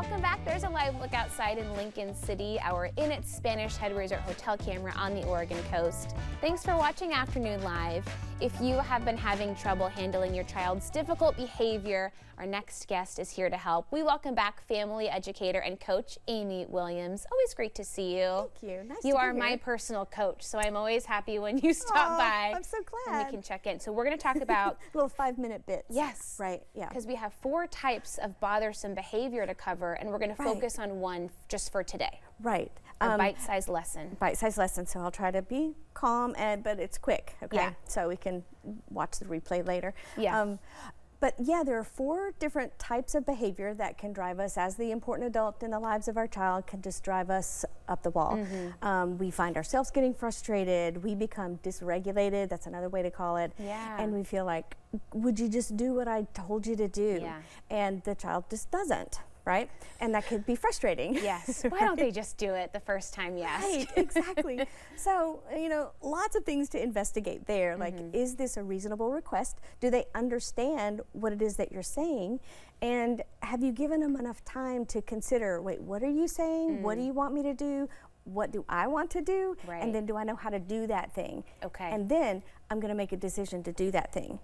welcome back. There's a live look outside in Lincoln City, our In It Spanish Head Resort hotel camera on the Oregon coast. Thanks for watching Afternoon Live. If you have been having trouble handling your child's difficult behavior, our next guest is here to help. We welcome back family educator and coach Amy Williams. Always great to see you. Thank you. Nice to You be are here. my personal coach, so I'm always happy when you stop by. I'm so glad. And we can check in. So we're going to talk about little 5-minute bits. Yes. Right. Yeah. Because we have 4 types of bothersome behavior to cover, and we're going to focus on one just for today. Right. A bite-sized lesson. Bite-sized lesson. So I'll try to be calm, but it's quick. Okay. Yeah. So we can watch the replay later. Yeah. But yeah, there are 4 different types of behavior that can drive us, as the important adult in the lives of our child, can just drive us up the wall. We find ourselves getting frustrated. We become dysregulated. That's another way to call it. Yeah. And we feel like, would you just do what I told you to do? Yeah. And the child just doesn't. Right? And that could be frustrating. Yes. Why don't they just do it the first time you asked? Right, exactly. So, lots of things to investigate there. Like, is this a reasonable request? Do they understand what it is that you're saying? And have you given them enough time to consider, wait, what are you saying? What do you want me to do? What do I want to do? Right. And then do I know how to do that thing? Okay. And then I'm going to make a decision to do that thing.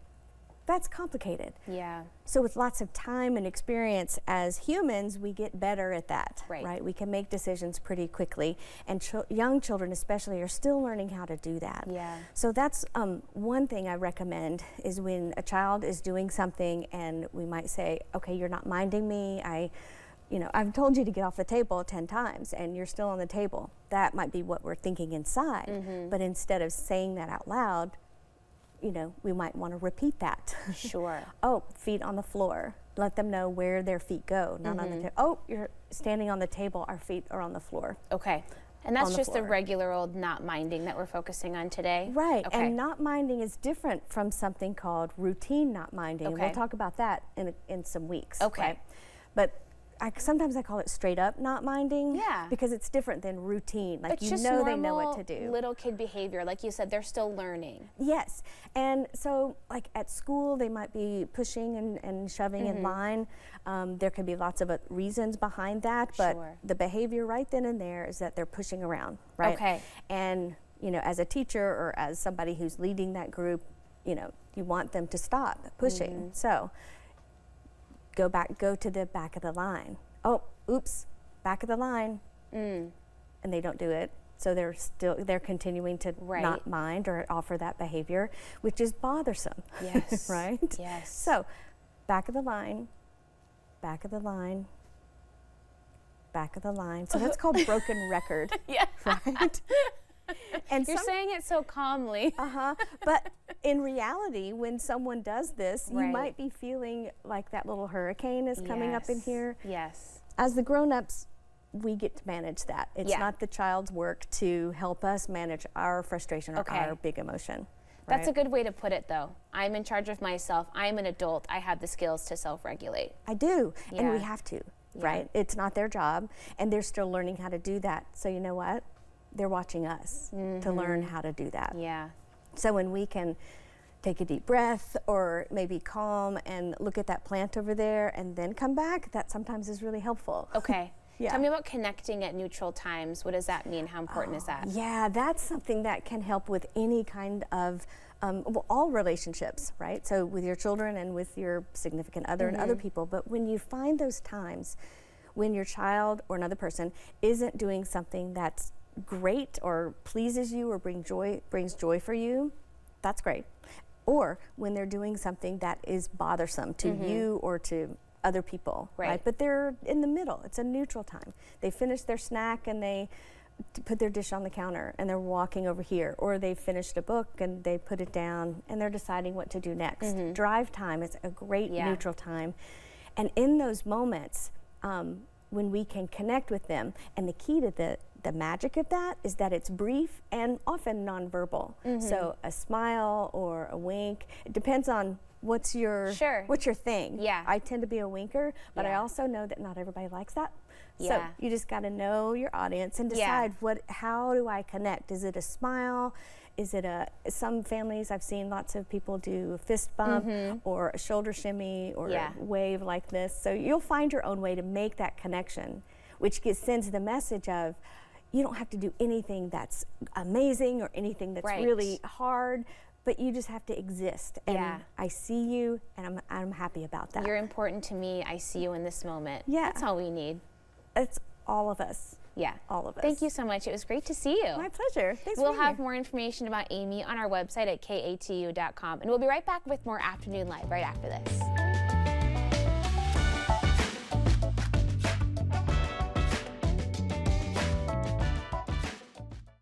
That's complicated. Yeah. So with lots of time and experience as humans, we get better at that, right? We can make decisions pretty quickly, and young children especially are still learning how to do that. Yeah. So that's one thing I recommend, is when a child is doing something and we might say, okay, you're not minding me, I've told you to get off the table 10 times and you're still on the table. That might be what we're thinking inside, but instead of saying that out loud, we might want to repeat that. Sure. Oh, feet on the floor. Let them know where their feet go, not on the table. Oh, you're standing on the table, our feet are on the floor. Okay. And that's just the floor. regular old not minding that we're focusing on today? Right. Okay. And not minding is different from something called routine not minding. Okay. We'll talk about that in some weeks. Okay. Right? But sometimes I call it straight up not minding. Yeah. Because it's different than routine. Like, it's just they know what to do. little kid behavior. Like you said, they're still learning. Yes. And so, like, at school, they might be pushing and shoving in line. There could be lots of reasons behind that, but Sure. the behavior right then and there is that they're pushing around, right? Okay. And, as a teacher or as somebody who's leading that group, you want them to stop pushing. So, go to the back of the line. Oh, oops, back of the line. And they don't do it. So they're continuing to not mind or offer that behavior, which is bothersome. Yes. Right? Yes. So, back of the line, back of the line, back of the line. So that's called broken record. Yeah. Right? And You're saying it so calmly. But in reality, when someone does this, you Right. might be feeling like that little hurricane is coming up in Yes. here. Yes. As the grown-ups, we get to manage that. It's Yeah. not the child's work to help us manage our frustration or Okay. our big emotion. That's a right? good way to put it, though. I'm in charge of myself. I'm an adult. I have the skills to self-regulate. I do, and we Yeah. have to, Yeah. right? It's not their job, and they're still learning how to do that. So you know what? They're watching us to learn how to do that. Yeah. So when we can take a deep breath or maybe calm and look at that plant over there and then come back, that sometimes is really helpful. Okay. Yeah. Tell me about connecting at neutral times. What does that mean? How important is that? Yeah, that's something that can help with any kind of, all relationships, right? So with your children and with your significant other and other people. But when you find those times when your child or another person isn't doing something that's great or pleases you or brings joy for you, that's great. Or when they're doing something that is bothersome to you or to other people, right? But they're in the middle. It's a neutral time. They finish their snack and they put their dish on the counter and they're walking over here, or they finished a book and they put it down and they're deciding what to do next. Drive time is a great neutral time. And in those moments, when we can connect with them, and the key to the magic of that is that it's brief and often nonverbal. So a smile or a wink, it depends on what's your thing. Yeah. I tend to be a winker, but I Yeah. also know that not everybody likes that. So Yeah. you just got to know your audience and decide how do I connect? Is it a smile? Is it some families I've seen lots of people do a fist bump or a shoulder shimmy or a wave like this. So you'll find your own way to make that connection, which sends the message of you don't have to do anything that's amazing or anything that's really hard, but you just have to exist. And I see you, and I'm happy about that. You're important to me. I see you in this moment. Yeah. That's all we need. It's all of us. Yeah. All of us. Thank you so much. It was great to see you. My pleasure. Thanks We'll for being have here. more information about Amy on our website at katu.com. And we'll be right back with more Afternoon Live right after this.